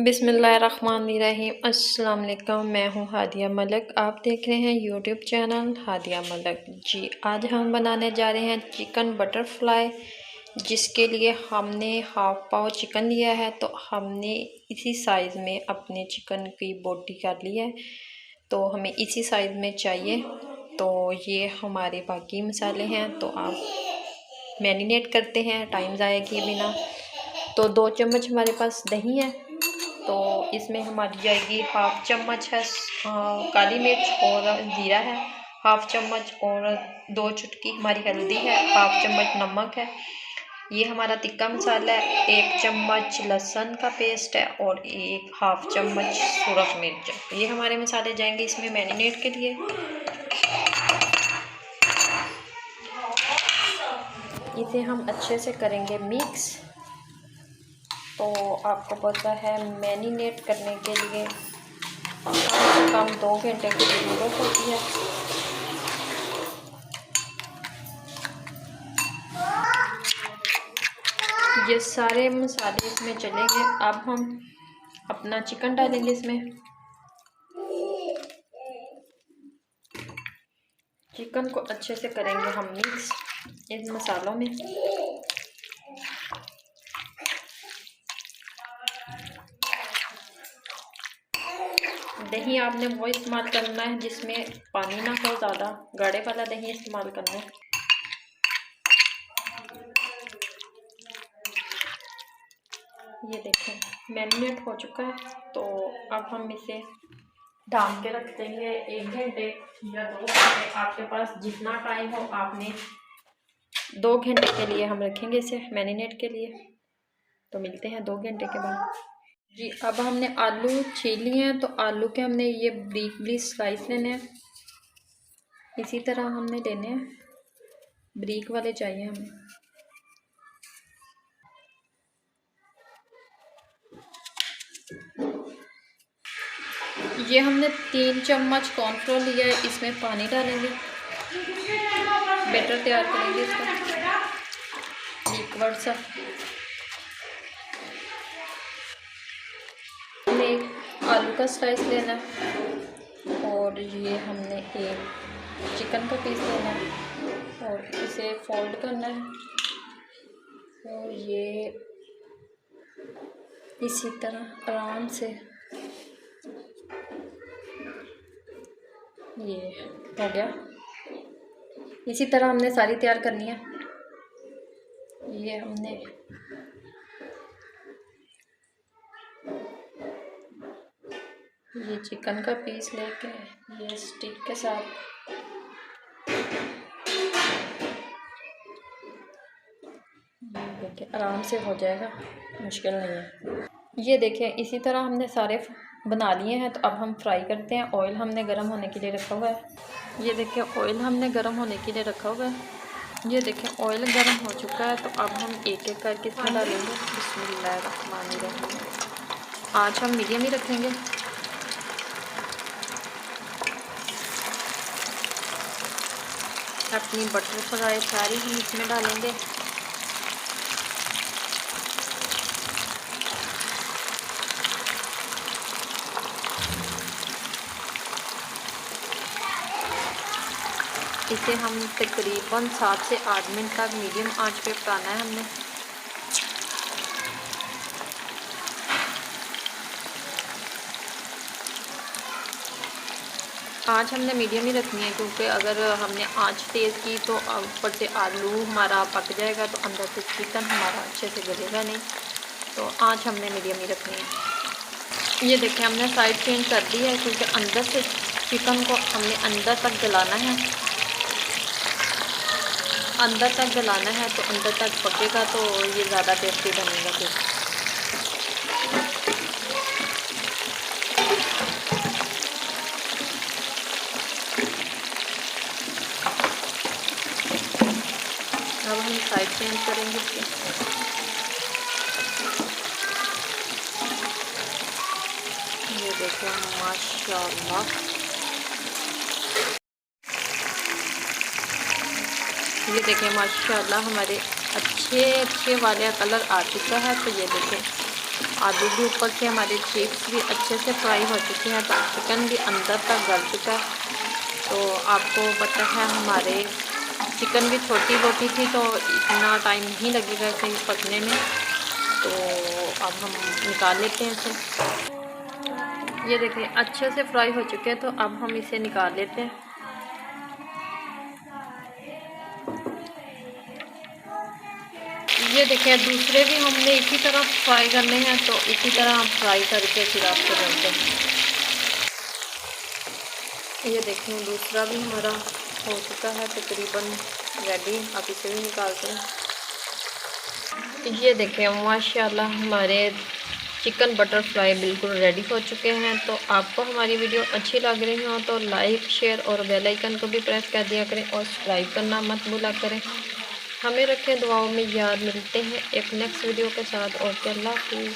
बिस्मिल्लाहिर्रहमानिर्रहीम। अस्सलाम वालेकुम। मैं हूँ हादिया मलिक। आप देख रहे हैं यूट्यूब चैनल हादिया मलिक। जी, आज हम बनाने जा रहे हैं चिकन बटरफ्लाई, जिसके लिए हमने हाफ़ पाव चिकन लिया है। तो हमने इसी साइज़ में अपने चिकन की बोटी कर ली है, तो हमें इसी साइज़ में चाहिए। तो ये हमारे बाकी मसाले हैं, तो आप मैरिनेट करते हैं टाइम ज़ाया किए बिना। तो 2 चम्मच हमारे पास दही है, तो इसमें हमारी जाएगी हाफ़ चम्मच है काली मिर्च और ज़ीरा है, हाफ़ चम्मच और 2 चुटकी हमारी हल्दी है, हाफ़ चम्मच नमक है। ये हमारा तिक्का मसाला है। 1 चम्मच लहसुन का पेस्ट है और एक हाफ़ चम्मच सुरख मिर्च। ये हमारे मसाले जाएंगे इसमें मैरिनेट के लिए। इसे हम अच्छे से करेंगे मिक्स। तो आपको पता है मैरिनेट करने के लिए कम से कम 2 घंटे की ज़रूरत होती है। ये सारे मसाले इसमें चलेंगे। अब हम अपना चिकन डालेंगे इसमें। चिकन को अच्छे से करेंगे हम मिक्स इन मसालों में। दही आपने वो इस्तेमाल करना है जिसमें पानी ना हो, ज़्यादा गाढ़े वाला दही इस्तेमाल करना है। ये देखें मैरिनेट हो चुका है, तो अब हम इसे ढाँप के रख देंगे 1 घंटे या 2 घंटे, आपके पास जितना टाइम हो। आपने 2 घंटे के लिए हम रखेंगे इसे मैरिनेट के लिए। तो मिलते हैं 2 घंटे के बाद। जी, अब हमने आलू छील लिए हैं, तो आलू के हमने ये ब्रीक ब्रीक स्लाइस लेने हैं। इसी तरह हमने लेने हैं, ब्रीक वाले चाहिए हमें। ये हमने 3 चम्मच कॉर्नफ्लोर लिया है, इसमें पानी डालेंगे, बैटर तैयार करेंगे इसका लिक्विड सा। हमने एक आलू का स्लाइस लेना है और ये हमने एक चिकन का पीस लेना है और इसे फोल्ड करना है और ये इसी तरह आराम से ये हो गया। इसी तरह हमने सारी तैयार करनी है। ये हमने ये चिकन का पीस लेके ये स्टिक के साथ देखिए आराम से हो जाएगा, मुश्किल नहीं है। ये देखिए इसी तरह हमने सारे बना लिए हैं। तो अब हम फ्राई करते हैं। ऑयल हमने गर्म होने के लिए रखा हुआ है। ये देखिए ऑयल हमने गर्म होने के लिए रखा हुआ है। ये देखिए ऑयल गर्म हो चुका है। तो अब हम एक एक करके इसमें डालेंगे। बिस्मिल्लाहिर्रहमानिर्रहीम। आज हम मीडियम ही रखेंगे। अपनी बटरफ्लाई सारी हम इसमें डालेंगे। इसे हम तकरीबन 7 से 8 मिनट तक मीडियम आंच पे पकाना है हमने। आंच हमने मीडियम ही रखनी है, क्योंकि अगर हमने आंच तेज़ की तो ऊपर से आलू हमारा पक जाएगा, तो अंदर से चिकन हमारा अच्छे से गलेगा नहीं। तो आंच हमने मीडियम ही रखनी है। ये देखिए हमने साइड चेंज कर दी है, क्योंकि अंदर से चिकन को हमने अंदर तक गलाना है। अंदर तक गलाना है, तो अंदर तक पकेगा तो ये ज़्यादा टेस्टी बनेगा फिर। अब हम साइड चेंज करेंगे इसके। ये देखो माशाल्लाह, ये देखिए माशाल्लाह हमारे अच्छे वाले कलर आ चुका है। तो ये देखिए आलू भी ऊपर से हमारे चिप्स भी अच्छे से फ्राई हो चुके हैं, तो चिकन भी अंदर तक गल चुका है। तो आपको पता है हमारे चिकन भी छोटी रोटी थी, तो इतना टाइम नहीं लगेगा इसे पकने में। तो अब हम निकाल लेते हैं इसे। ये देखिए अच्छे से फ्राई हो चुके हैं, तो अब हम इसे निकाल लेते हैं। ये देखिए दूसरे भी हमने इसी तरह फ्राई करने हैं, तो इसी तरह हम फ्राई करके फिर आपको बनते हैं। ये देखें दूसरा भी हमारा हो चुका है तकरीबन रेडी। अब इसे भी निकालते हैं। ये देखें माशाल्लाह हमारे चिकन बटर फ्राई बिल्कुल रेडी हो चुके हैं। तो आपको हमारी वीडियो अच्छी लग रही हो तो लाइक शेयर और बेल आइकन को भी प्रेस कर दिया करें और सब्सक्राइब करना मत भूला करें। हमें रखें दुआओं में याद। मिलते हैं एक नेक्स्ट वीडियो के साथ। ओके, अल्लाह हाफिज़।